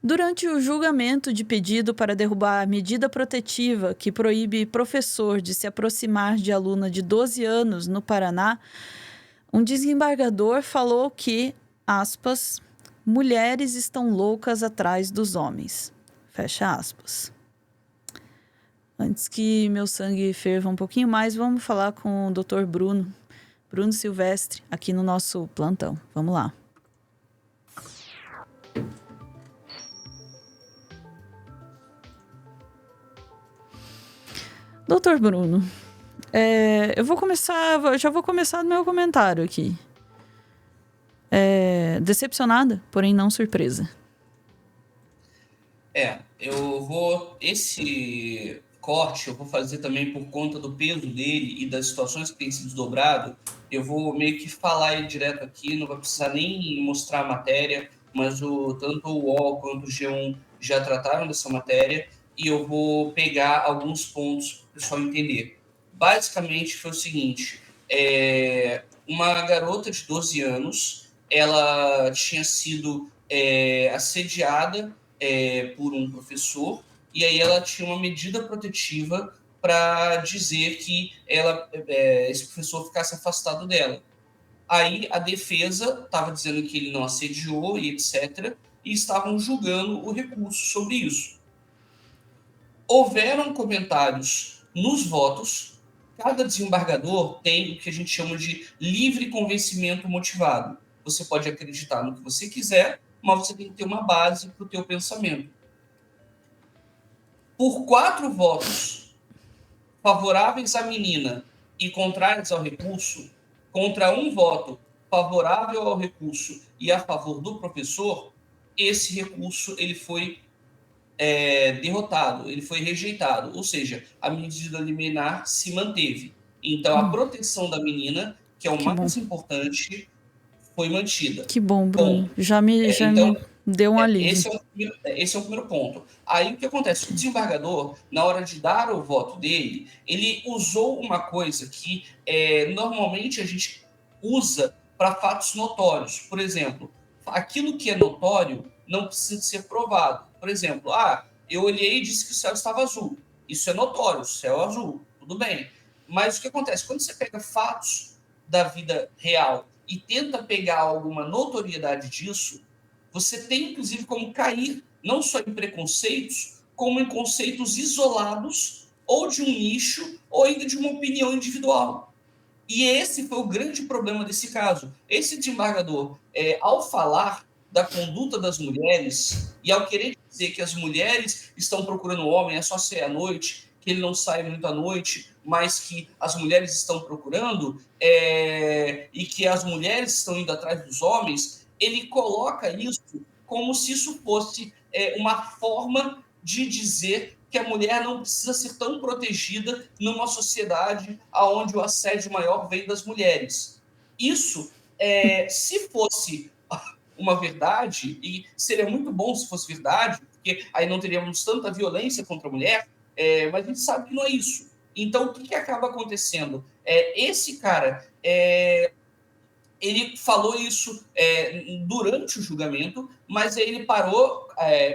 Durante o julgamento de pedido para derrubar a medida protetiva que proíbe professor de se aproximar de aluna de 12 anos no Paraná, um desembargador falou que, aspas, mulheres estão loucas atrás dos homens. Fecha aspas. Antes que meu sangue ferva um pouquinho mais, vamos falar com o Dr. Bruno Silvestre, aqui no nosso plantão. Vamos lá. Doutor Bruno, já vou começar no meu comentário aqui. Decepcionada, porém não surpresa. Esse corte eu vou fazer também por conta do peso dele e das situações que tem sido desdobrado. Eu vou meio que falar ele direto aqui, não vai precisar nem mostrar a matéria, mas tanto o UOL quanto o G1 já trataram dessa matéria, e eu vou pegar alguns pontos para o pessoal entender. Basicamente foi o seguinte, uma garota de 12 anos, ela tinha sido assediada por um professor, e aí ela tinha uma medida protetiva para dizer que esse professor ficasse afastado dela. Aí a defesa estava dizendo que ele não assediou e etc., e estavam julgando o recurso sobre isso. Houveram comentários nos votos. Cada desembargador tem o que a gente chama de livre convencimento motivado. Você pode acreditar no que você quiser, mas você tem que ter uma base para o teu pensamento. Por 4 votos favoráveis à menina e contrários ao recurso, contra um voto favorável ao recurso e a favor do professor, esse recurso ele foi derrotado, ele foi rejeitado, ou seja, a medida liminar se manteve. Então, a proteção da menina, que é o mais importante, foi mantida. Que bom, Bruno. Bom, Já me deu um alívio. Esse é o primeiro ponto. Aí o que acontece? O desembargador, na hora de dar o voto dele, ele usou uma coisa que normalmente a gente usa para fatos notórios. Por exemplo, aquilo que é notório não precisa ser provado. Por exemplo, eu olhei e disse que o céu estava azul. Isso é notório, o céu é azul, tudo bem. Mas o que acontece? Quando você pega fatos da vida real e tenta pegar alguma notoriedade disso, você tem, inclusive, como cair não só em preconceitos, como em conceitos isolados, ou de um nicho, ou ainda de uma opinião individual. E esse foi o grande problema desse caso. Esse desembargador, ao falar da conduta das mulheres, e ao querer dizer que as mulheres estão procurando o homem, é só ser à noite, que ele não sai muito à noite, mas que as mulheres estão procurando, e que as mulheres estão indo atrás dos homens, ele coloca isso como se isso fosse uma forma de dizer que a mulher não precisa ser tão protegida numa sociedade onde o assédio maior vem das mulheres. Isso, se fosse uma verdade, e seria muito bom se fosse verdade, porque aí não teríamos tanta violência contra a mulher, mas a gente sabe que não é isso. Então, o que acaba acontecendo? Esse cara, ele falou isso durante o julgamento, mas aí ele parou,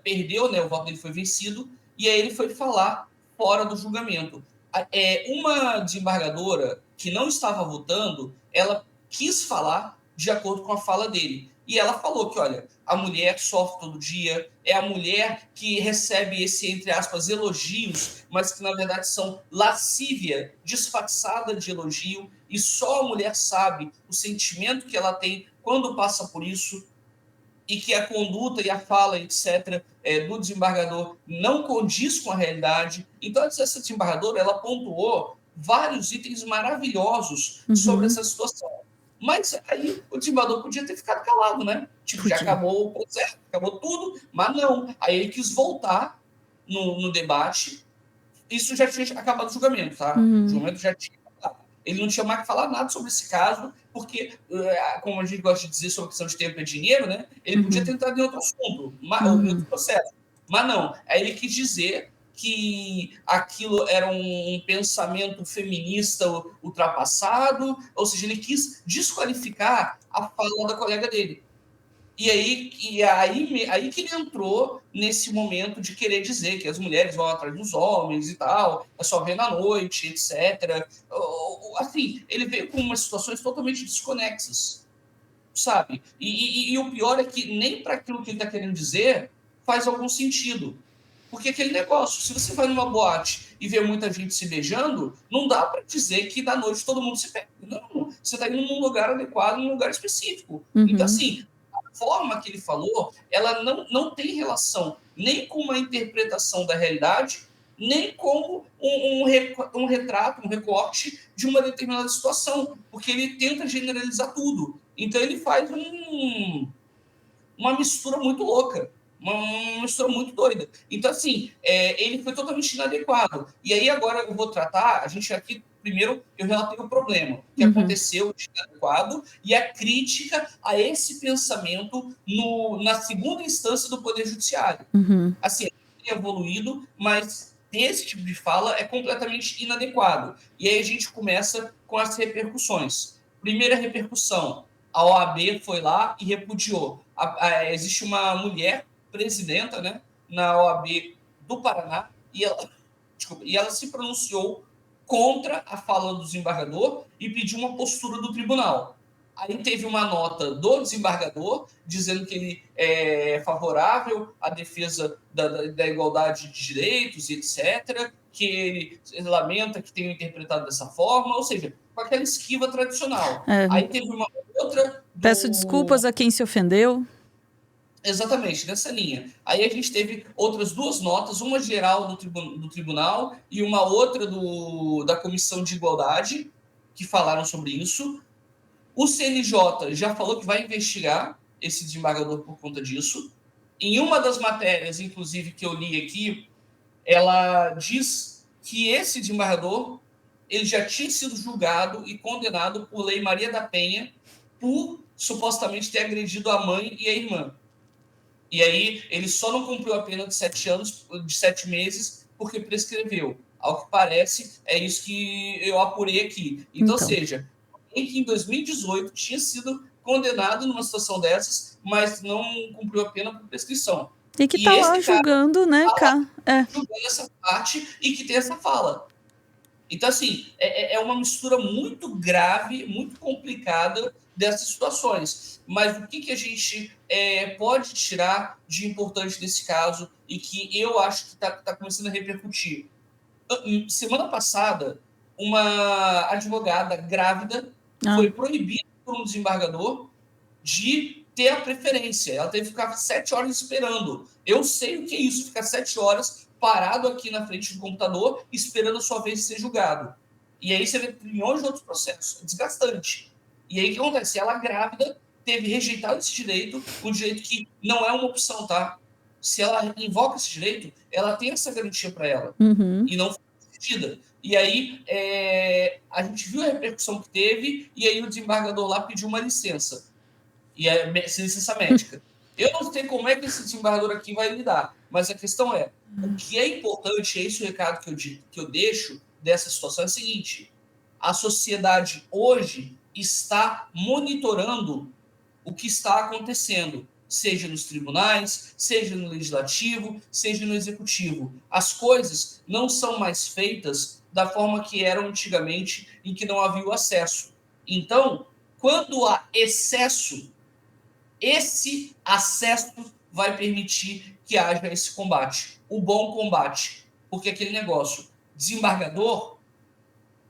perdeu, né, o voto dele foi vencido, e aí ele foi falar fora do julgamento. Uma desembargadora que não estava votando, ela quis falar de acordo com a fala dele. E ela falou que, olha, a mulher sofre todo dia, é a mulher que recebe esse, entre aspas, elogios, mas que, na verdade, são lascívia disfarçada de elogio, e só a mulher sabe o sentimento que ela tem quando passa por isso, e que a conduta e a fala, etc., do desembargador não condiz com a realidade. Então, essa desembargadora, ela pontuou vários itens maravilhosos sobre essa situação. Mas aí o desembargador podia ter ficado calado, né? Tipo, já acabou o processo, acabou tudo, mas não. Aí ele quis voltar no debate. Isso já tinha acabado o julgamento, tá? O julgamento já tinha acabado. Ele não tinha mais que falar nada sobre esse caso, porque, como a gente gosta de dizer sobre a questão de tempo e dinheiro, né? Ele podia ter entrado em outro assunto, em outro processo. Mas não. Aí ele quis dizer que aquilo era um pensamento feminista ultrapassado, ou seja, ele quis desqualificar a fala da colega dele. E aí que ele entrou nesse momento de querer dizer que as mulheres vão atrás dos homens e tal, é só ver na noite, etc. Assim, ele veio com umas situações totalmente desconexas, sabe? E o pior é que nem para aquilo que ele está querendo dizer faz algum sentido. Porque aquele negócio, se você vai numa boate e vê muita gente se beijando, não dá para dizer que na noite todo mundo se pega. Não, você está indo num lugar adequado, num lugar específico. Então, Uhum. assim, a forma que ele falou, ela não tem relação nem com uma interpretação da realidade, nem com um retrato, um recorte de uma determinada situação, porque ele tenta generalizar tudo. Então, ele faz uma mistura muito louca, uma mistura muito doida. Então, assim, ele foi totalmente inadequado. E aí, agora eu vou tratar, a gente aqui, primeiro, eu relatei o problema que Uhum. aconteceu de inadequado e a crítica a esse pensamento na segunda instância do Poder Judiciário. Uhum. Assim, é evoluído, mas esse tipo de fala é completamente inadequado. E aí a gente começa com as repercussões. Primeira repercussão, a OAB foi lá e repudiou. Existe uma mulher presidenta, né, na OAB do Paraná, e ela se pronunciou contra a fala do desembargador e pediu uma postura do tribunal. Aí teve uma nota do desembargador dizendo que ele é favorável à defesa da igualdade de direitos, etc., que ele lamenta que tenha interpretado dessa forma, ou seja, com aquela esquiva tradicional. É, Aí teve uma outra peço desculpas do. a quem se ofendeu. Exatamente, nessa linha. Aí a gente teve outras duas notas, uma geral do tribunal e uma outra da Comissão de Igualdade, que falaram sobre isso. O CNJ já falou que vai investigar esse desembargador por conta disso. Em uma das matérias, inclusive, que eu li aqui, ela diz que esse desembargador ele já tinha sido julgado e condenado por Lei Maria da Penha por supostamente ter agredido a mãe e a irmã. E aí ele só não cumpriu a pena de 7 anos, de 7 meses, porque prescreveu. Ao que parece, é isso que eu apurei aqui. Então, Então. seja, em que em 2018 tinha sido condenado numa situação dessas, mas não cumpriu a pena por prescrição. E que E tá lá esse cara julgando, né, está lá cá? É. julgando essa parte e que tem essa fala. Então, assim, é uma mistura muito grave, muito complicada dessas situações. Mas o que a gente pode tirar de importante desse caso e que eu acho que está começando a repercutir? Semana passada, uma advogada grávida Ah. foi proibida por um desembargador de ter a preferência. Ela teve que ficar 7 horas esperando. Eu sei o que é isso, ficar 7 horas parado aqui na frente do computador, esperando a sua vez de ser julgado. E aí você vê milhões de outros processos. É desgastante. E aí o que acontece? Ela grávida teve rejeitado esse direito, um direito que não é uma opção, tá? Se ela invoca esse direito, ela tem essa garantia para ela. Uhum. E não foi concedida. E aí a gente viu a repercussão que teve, e aí o desembargador lá pediu uma licença e licença médica. Eu não sei como é que esse desembargador aqui vai lidar, mas a questão é, o que é importante, esse é o recado que eu deixo dessa situação, é o seguinte, a sociedade hoje está monitorando o que está acontecendo, seja nos tribunais, seja no legislativo, seja no executivo. As coisas não são mais feitas da forma que eram antigamente, em que não havia o acesso. Então, quando há excesso, esse acesso vai permitir que haja esse combate, o bom combate. Porque aquele negócio, desembargador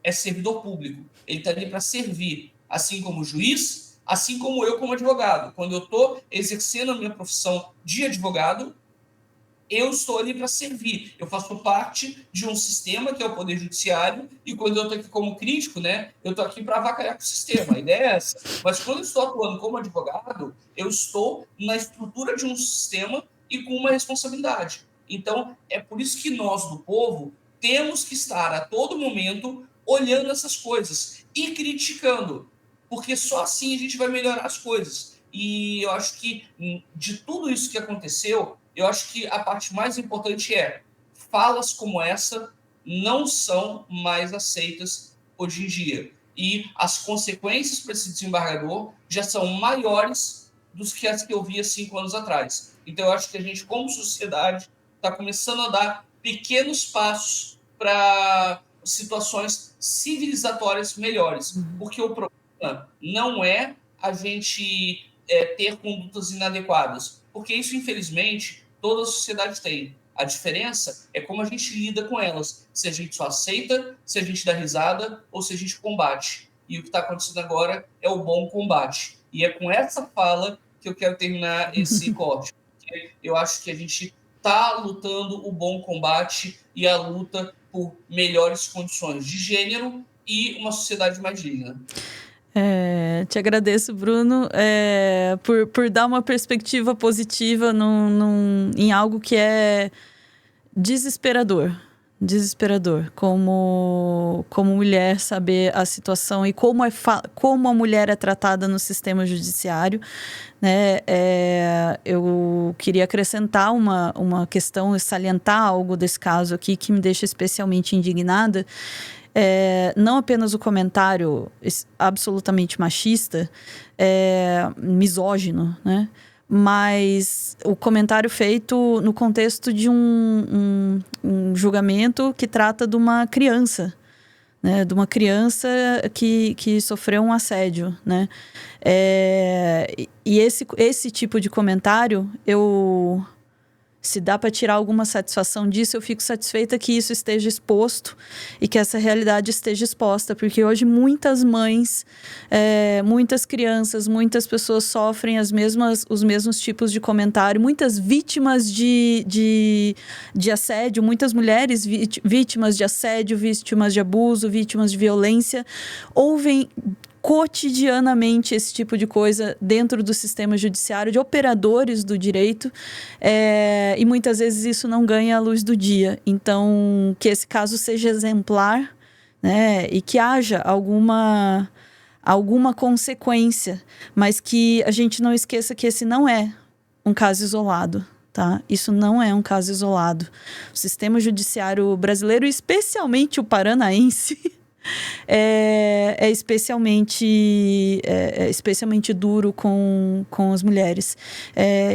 é servidor público, ele está ali para servir, assim como o juiz, assim como eu como advogado. Quando eu estou exercendo a minha profissão de advogado, eu estou ali para servir. Eu faço parte de um sistema que é o Poder Judiciário, e quando eu estou aqui como crítico, né, eu estou aqui para avacalhar com o sistema. A ideia é essa. Mas quando eu estou atuando como advogado, eu estou na estrutura de um sistema e com uma responsabilidade. Então, é por isso que nós, do povo, temos que estar a todo momento olhando essas coisas e criticando, porque só assim a gente vai melhorar as coisas. E eu acho que de tudo isso que aconteceu, eu acho que a parte mais importante é falas como essa não são mais aceitas hoje em dia. E as consequências para esse desembargador já são maiores dos que as que eu via 5 anos atrás. Então, eu acho que a gente, como sociedade, está começando a dar pequenos passos para situações civilizatórias melhores. Porque o problema não é a gente ter condutas inadequadas, porque isso, infelizmente, toda a sociedade tem. A diferença é como a gente lida com elas. Se a gente só aceita, se a gente dá risada ou se a gente combate. E o que está acontecendo agora é o bom combate. E é com essa fala que eu quero terminar esse corte. Porque eu acho que a gente está lutando o bom combate e a luta por melhores condições de gênero e uma sociedade mais digna. Te agradeço, Bruno, por dar uma perspectiva positiva em algo que é desesperador. Desesperador. Como mulher, saber a situação e como a mulher é tratada no sistema judiciário. Né? Eu queria acrescentar uma questão, salientar algo desse caso aqui que me deixa especialmente indignada. Não apenas o comentário absolutamente machista, misógino, né? Mas o comentário feito no contexto de um julgamento que trata de uma criança, né? De uma criança que sofreu um assédio, né? E esse tipo de comentário, se dá para tirar alguma satisfação disso, eu fico satisfeita que isso esteja exposto e que essa realidade esteja exposta, porque hoje muitas mães, muitas crianças, muitas pessoas sofrem os mesmos tipos de comentário, muitas vítimas de assédio, muitas mulheres vítimas de assédio, vítimas de abuso, vítimas de violência, ouvem cotidianamente esse tipo de coisa dentro do sistema judiciário, de operadores do direito, e muitas vezes isso não ganha a luz do dia. Então, que esse caso seja exemplar, né, e que haja alguma consequência, mas que a gente não esqueça que esse não é um caso isolado. Tá? Isso não é um caso isolado. O sistema judiciário brasileiro, especialmente o paranaense, é especialmente duro com as mulheres.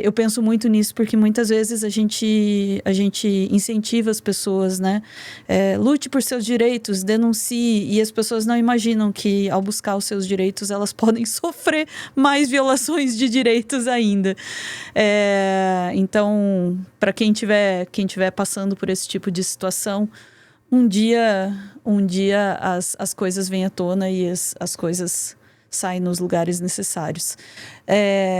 Eu penso muito nisso porque muitas vezes a gente incentiva as pessoas, né? Lute por seus direitos, denuncie, e as pessoas não imaginam que ao buscar os seus direitos elas podem sofrer mais violações de direitos ainda. Então, para quem tiver passando por esse tipo de situação, um dia as coisas vêm à tona e as coisas saem nos lugares necessários.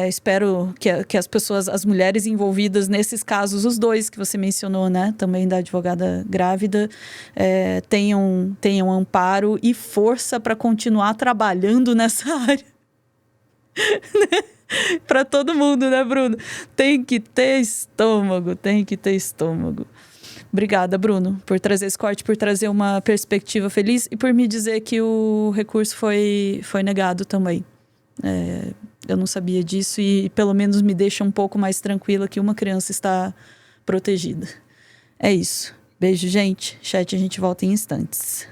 Espero que as pessoas, as mulheres envolvidas nesses casos, os dois que você mencionou, né, também da advogada grávida, tenham amparo e força para continuar trabalhando nessa área. Para todo mundo, né, Bruno? Tem que ter estômago. Obrigada, Bruno, por trazer esse corte, por trazer uma perspectiva feliz e por me dizer que o recurso foi negado também. Eu não sabia disso e pelo menos me deixa um pouco mais tranquila que uma criança está protegida. É isso. Beijo, gente. Chat, a gente volta em instantes.